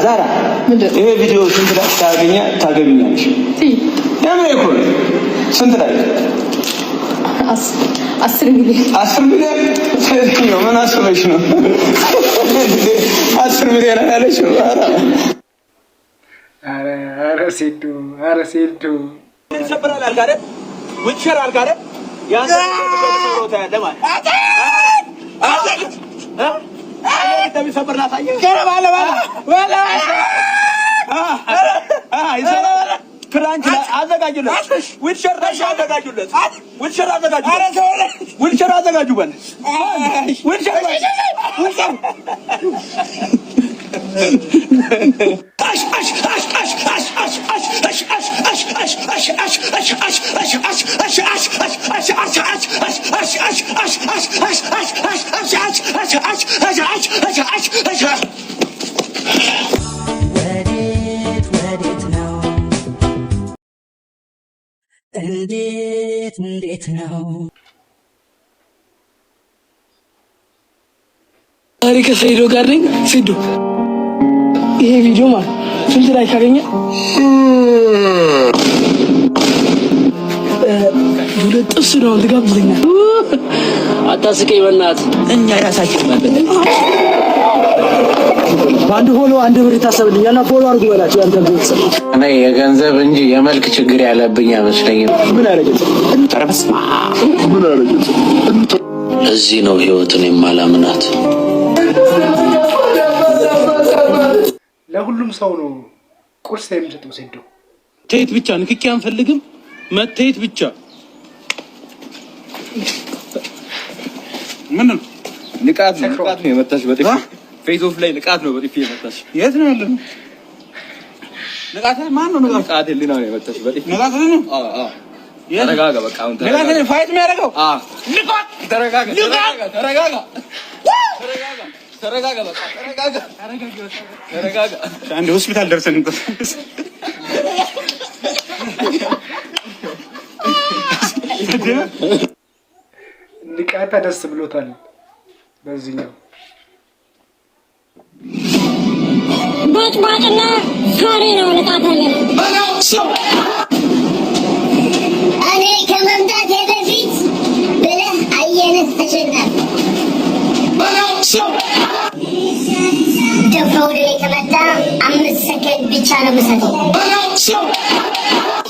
ዛራ ይሄ ቪዲዮ ስንት ላይ ታገኛለሽ? ያምን እኮ ስንት ላይ 10 ሚሊዮን 10 ሚሊዮን ነው። ምን አስበሽ ነው 10 ሚሊዮን ያለሽ? ኧረ ሴቱ ይሰበራል አልጋ አይደል? ውጭር አልጋ አይደል? ያን ነው ታያለህ ማለት እንደሚሰበር ላሳየህ። ክራንች አዘጋጁለት። ዊልቸር አዘጋጁለት። ዊልቸር አዘጋጁ በል ዊልቸር እንዴት ነው አሪ ከሰይዶ ጋር ነኝ። ሲዱ ይሄ ቪዲዮ ማለት ስንት ላይ ካገኘ ሁለት ጥብስ ነው ትጋብዘኛል። አታስቀኝ በእናትህ። እኛ ራሳችን ማለት በአንድ ፎሎ 1 ብር ይታሰብልኛልና ፎሎ አድርጉ በላችሁ። ያንተ ቤተሰብ እኔ የገንዘብ እንጂ የመልክ ችግር ያለብኝ አይመስለኝም። ምን አረጋግጥ እዚህ ነው ህይወትን የማላምናት። ለሁሉም ሰው ነው ቁርስ የሚሰጠው። ሲዱ ተይት ብቻ ንክኪ አንፈልግም። መተይት ብቻ ምን ንቃት ነው የመጣሽ በጥፊ ፌስ ኦፍ ላይ ንቃት ነው በጥፊ የመጣሽ። የት ነው ያለው? ንቃት ማን ነው? ንቃት ሊና ነው የመጣሽ በጥፊ ንቃት ነው። ተረጋጋ በቃ አሁን ንቃት ነው ፋይት የሚያደርገው። ንቃት ተረጋጋ በቃ ተረጋጋ። አንድ ሆስፒታል ደርሰን እንኳን ንቃታ ደስ ብሎታል በዚህኛው ባጭባጭና ሳሪ ነው ልቃታለን። እኔ ከመምጣት በፊት ብለህ አየንህ ተሸናል። ደፍሮ ወደ እኔ ከመጣ 5 ሰከንድ ብቻ ነው የምሰጠው።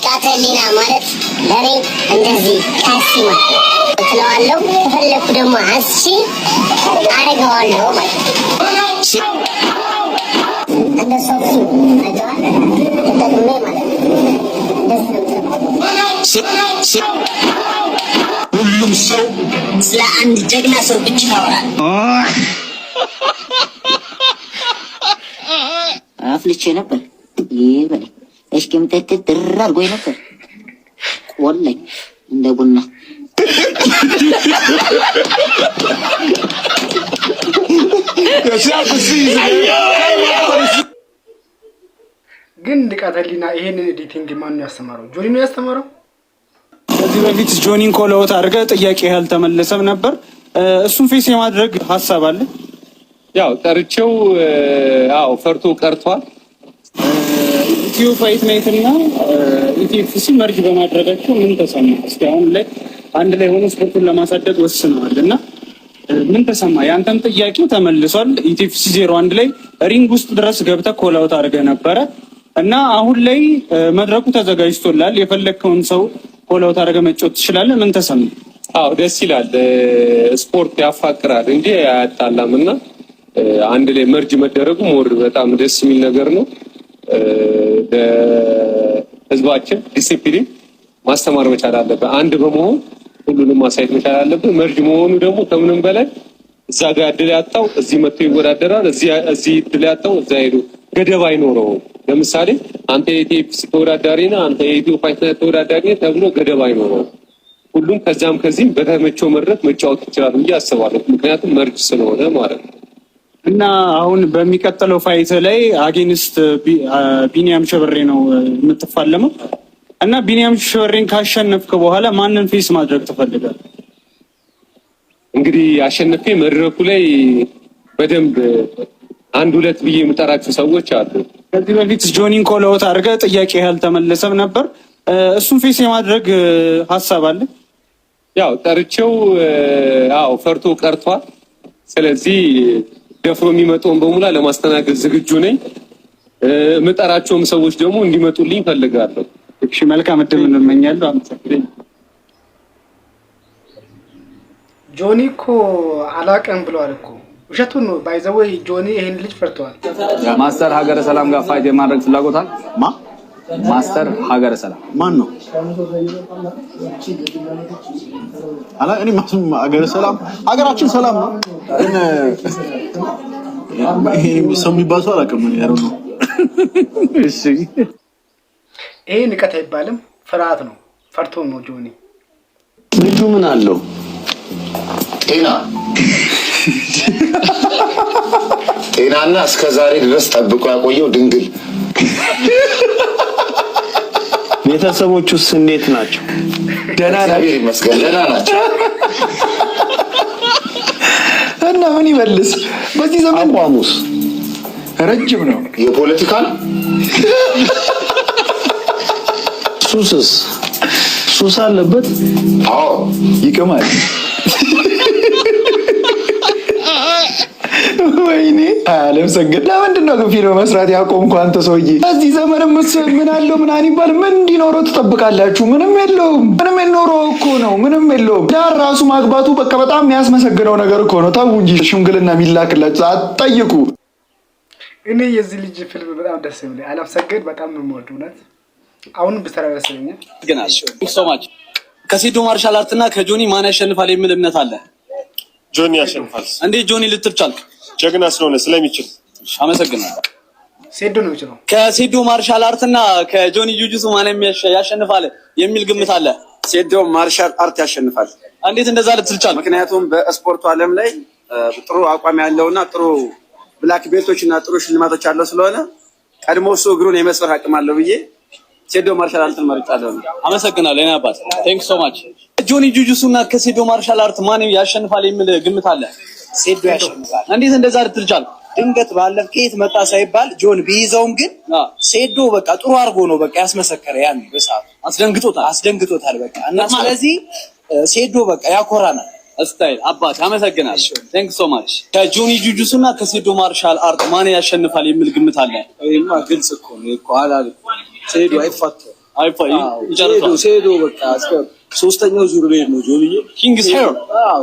ቃተሊና ማለት ለእኔ እንደዚህ ካሲማ ትለዋለሁ። ከፈለኩ ደግሞ አስቺ አደርገዋለሁ ማለት ነው። እንደ ሶፊ አይተዋል ተጠቅሜ ማለት ነው። ሁሉም ሰው ስለ አንድ ጀግና ሰው ብቻ ያወራል። አፍልቼ ነበር ይበል እስኪም ተትድር አድርጎኝ ነበር ቆለኝ እንደ ቡና ግን ንቃተሊና ይሄንን ኤዲቲንግ ማን ነው ያስተማረው? ጆኒ ነው ያስተማረው። ከዚህ በፊት ጆኒን ኮላውት አድርገህ ጥያቄ ያልተመለሰም ነበር። እሱን ፌስ የማድረግ ሀሳብ አለ። ያው ጠርቼው ፈርቶ ቀርቷል። ኢትዮ ፋይት ናይት እና ኢቲኤፍሲ መርጅ በማድረጋቸው ምን ተሰማ? እስኪ አሁን ላይ አንድ ላይ ሆኖ ስፖርቱን ለማሳደግ ወስነዋል እና ምን ተሰማ? ያንተም ጥያቄ ተመልሷል። ኢቲኤፍሲ 01 ላይ ሪንግ ውስጥ ድረስ ገብተህ ኮላውት አድርገህ ነበረ እና አሁን ላይ መድረኩ ተዘጋጅቶላል። የፈለግከውን ሰው ኮላውት አድርገህ መጫወት ትችላለህ። ምን ተሰማ? አዎ ደስ ይላል። ስፖርት ያፋቅራል እንጂ አያጣላም እና አንድ ላይ መርጅ መደረጉ ሞር በጣም ደስ የሚል ነገር ነው። ህዝባችን ዲሲፕሊን ማስተማር መቻል አለበት። አንድ በመሆን ሁሉንም ማሳየት መቻል አለበት። መርጅ መሆኑ ደግሞ ከምንም በላይ እዛ ጋር እድል ያጣው እዚህ መጥቶ ይወዳደራል፣ እዚህ እድል ያጣው እዛ ሄዶ ገደብ አይኖረውም። ለምሳሌ አንተ የኢቲኤፍሲ ተወዳዳሪ ነህ፣ አንተ የኢትዮ ፋይት ናይት ተወዳዳሪ ነህ ተብሎ ገደብ አይኖረውም። ሁሉም ከዛም ከዚህም በተመቸው መድረክ መጫወት ይችላል ብዬ አስባለሁ። ምክንያቱም መርጅ ስለሆነ ማለት ነው። እና አሁን በሚቀጥለው ፋይት ላይ አጌንስት ቢኒያም ሸበሬ ነው የምትፋለመው እና ቢኒያም ሸበሬን ካሸነፍክ በኋላ ማንን ፌስ ማድረግ ትፈልጋለህ? እንግዲህ አሸነፌ መድረኩ ላይ በደንብ አንድ ሁለት ብዬ የምጠራቸው ሰዎች አሉ። ከዚህ በፊት ጆኒን ኮለውት አድርገህ ጥያቄ ያልተመለሰም ነበር። እሱን ፌስ የማድረግ ሀሳብ አለ። ያው ጠርቼው ፈርቶ ቀርቷል። ስለዚህ ደፍሮ የሚመጣውን በሙላ ለማስተናገድ ዝግጁ ነኝ። የምጠራቸውም ሰዎች ደግሞ እንዲመጡልኝ ፈልጋለሁ። እሺ፣ መልካም እድል እንመኛለሁ። አመሰግናለሁ። ጆኒ እኮ አላቀም ብለዋል እኮ ውሸቱን ነው። ባይዘወይ ጆኒ ይሄን ልጅ ፈርቷል። ማስተር ሀገረ ሰላም ጋር ፋይት የማድረግ ፍላጎት አለ። ማስተር ሀገረ ሰላም ማን ነው? እኔ ሀገረ ሰላም ሀገራችን ሰላም ነው፣ ግን ይሄ ሰው የሚባል ሰው አላውቅም ነው። እሺ፣ ይሄ ንቀት አይባልም፣ ፍርሃት ነው። ፈርቶ ነው ጆኒ። ልጁ ምን አለው? ጤናና እስከዛሬ ድረስ ጠብቆ ያቆየው ድንግል። ቤተሰቦቹስ እንዴት ናቸው? ደህና ናቸው። እና ምን ይመልስ? በዚህ ዘመን አቋሙስ ረጅም ነው። የፖለቲካል ሱስ አለበት። አዎ ይቀማል። ወይኔ አለም ሰገድ፣ ለምንድን ነው ግን ፊልም መስራት ያቆምከው አንተ ሰውዬ? በዚህ ዘመን ምን አለው ምን ይባል? ምን እንዲኖረው ትጠብቃላችሁ? ምንም የለውም። ምንም የኖረው እኮ ነው። ምንም የለውም። ዳር ራሱ ማግባቱ በቃ በጣም የሚያስመሰግነው ነገር እኮ ነው። ተው እንጂ ሽምግልና የሚላክላችሁ አትጠይቁ። እኔ የዚህ ልጅ ፊልም በጣም ደስ ይላል። አለም ሰገድ በጣም ነው የምወደው። እውነት አሁንም ብሰራ ደስ ይለኛል። ግን ሶማች ከሲዶ ማርሻል አርትና ከጆኒ ማን ያሸንፋል የሚል እምነት አለ። ጆኒ ያሸንፋል። እንዴ ጆኒ ልትል ቻልክ? ጀግና ስለሆነ ስለሚችል። አመሰግናለሁ። ሴዶ ነው የሚችለው። ከሴዶ ማርሻል አርትና ከጆኒ ጁጁሱ ማን ያሸንፋል የሚል ግምት አለ። ሴዶ ማርሻል አርት ያሸንፋል። እንዴት እንደዛ ልትል ቻልክ? ምክንያቱም በስፖርቱ ዓለም ላይ ጥሩ አቋም ያለውና ጥሩ ብላክ ቤልቶችና ጥሩ ሽልማቶች ያለው ስለሆነ ቀድሞ እሱ እግሩን የመስበር አቅም አለው ብዬ ሴዶ ማርሻል አርትን መርጫለሁ። አመሰግናለሁ። የኔ አባት ቴንክ ሶ ማች። ጆኒ ጁጁሱና ከሴዶ ማርሻል አርት ማን ያሸንፋል የሚል ግምት አለ። ሴዶ ያሸንፋል። እንዴት እንደዛ ልትል ቻልክ? ድንገት ባለፍ ከየት መጣ ሳይባል ጆን ቢይዘውም ግን ሴዶ በቃ ጥሩ አድርጎ ነው በቃ ያስመሰከረ። ያን በሰዓቱ አስደንግጦታል በቃ። እና ስለዚህ ሴዶ በቃ ያኮራናል። ስታይል አባት አመሰግናለሁ። ቴንክ ሶ ማች። ከጆኒ ጁጁሱና ከሴዶ ማርሻል አርት ማን ያሸንፋል የሚል ግምት አለ። ይሄማ ግልጽ እኮ ነው እኮ አላል ሴዶ ሴዶ በቃ እስከ ሶስተኛው ዙር ላይ ነው ጆኒዬ ኪንግስ ሄር።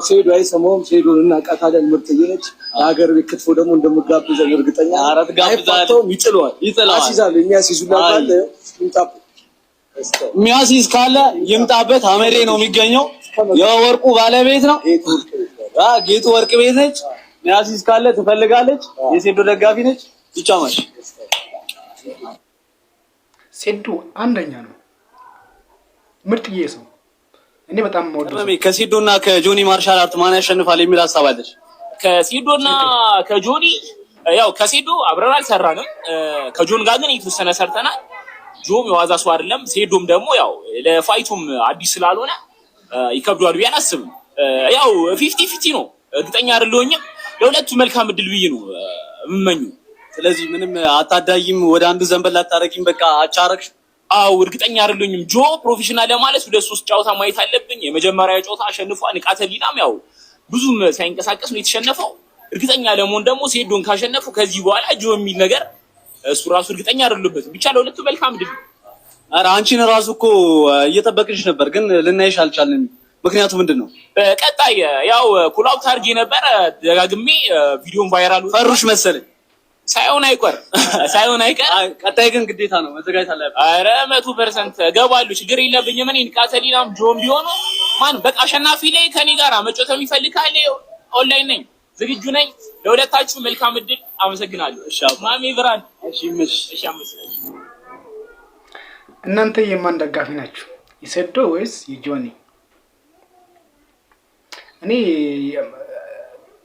ሴዶ አይሰማውም። ሴዶን እናቃታለን። ምርጥዬ ነች። የሀገር ቤት ክትፎ ደግሞ እንደምጋብዘን እርግጠኛ ጋብዛለሁ። ይጥለዋል አሲዛለሁ። የሚያሲዝ ካለ ይምጣበት። አመሬ ነው የሚገኘው። የወርቁ ባለቤት ነው። ጌጡ ወርቅ ቤት ነች። የሚያሲዝ ካለ ትፈልጋለች። የሴዶ ደጋፊ ነች። ይቻማሽ ሴዶ አንደኛ ነው። ምርጥዬ ሰው። እኔ በጣም የምወደው ከሴዶና ከጆኒ ማርሻል አርት ማን ያሸንፋል የሚል ሀሳብ አለች። ከሴዶና ከጆኒ ያው ከሴዶ አብረን አልሰራንም። ከጆን ጋር ግን የተወሰነ ሰርተናል። ጆም የዋዛ ሰው አይደለም። ሴዶም ደግሞ ያው ለፋይቱም አዲስ ስላልሆነ ይከብዳል ብዬ አላስብም። ያው 50-50 ነው። እርግጠኛ አይደለሁኝም። ለሁለቱ መልካም እድል ብዬ ነው የምመኘው። ስለዚህ ምንም አታዳይም፣ ወደ አንዱ ዘንበል አታረጊም። በቃ አቻረክሽ። አው እርግጠኛ አይደለሁኝም። ጆ ፕሮፌሽናል ለማለት ወደ 3 ጨዋታ ማየት አለብኝ። የመጀመሪያው ጨዋታ አሸንፏል። ንቃተ ህሊናም ያው ብዙም ሳይንቀሳቀስ ነው የተሸነፈው። እርግጠኛ ለመሆን ደግሞ ሴዶን ካሸነፉ ከዚህ በኋላ ጆ የሚል ነገር እሱ ራሱ እርግጠኛ አይደለሁበትም። ብቻ ለሁለቱ መልካም እድል። ኧረ አንቺን ራሱ እኮ እየጠበቅንሽ ነበር፣ ግን ልናይሽ አልቻልንም። ምክንያቱ ምንድነው? ቀጣይ ያው ኩላው ታርጌ ነበር። ደጋግሜ ቪዲዮን ቫይራል ፈሩሽ መሰለኝ። ሳይሆን አይቀር። ቀጣይ ግን ግዴታ ነው መዘጋጀት አለበት። ኧረ 100% እገባለሁ፣ ችግር የለብኝም። እኔ ንቃተ ህሊናም ጆም ቢሆኑ ማን በቃ አሸናፊ ላይ ከኔ ጋር መጫወት የሚፈልግ ካለ ኦንላይን ነኝ፣ ዝግጁ ነኝ። ለሁለታችሁ መልካም እድል። አመሰግናለሁ። እሺ ማሚ ብራን። እሺ እናንተ የማን ደጋፊ ናችሁ? የሴዶ ወይስ የጆኒ? እኔ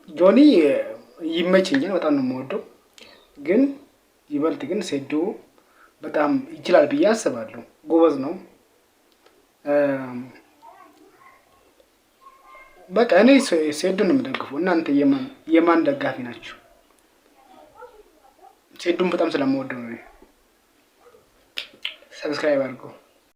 ጆኒ ይመቸኛል፣ በጣም ነው የምወደው። ግን ይበልጥ ግን ሴዶ በጣም ይችላል ብዬ አስባለሁ። ጎበዝ ነው። በቃ እኔ ሴዶ ነው የምደግፈው። እናንተ የማን ደጋፊ ናችሁ? ሴዱን በጣም ስለምወደው ነው። ሰብስክራይብ አድርጉ።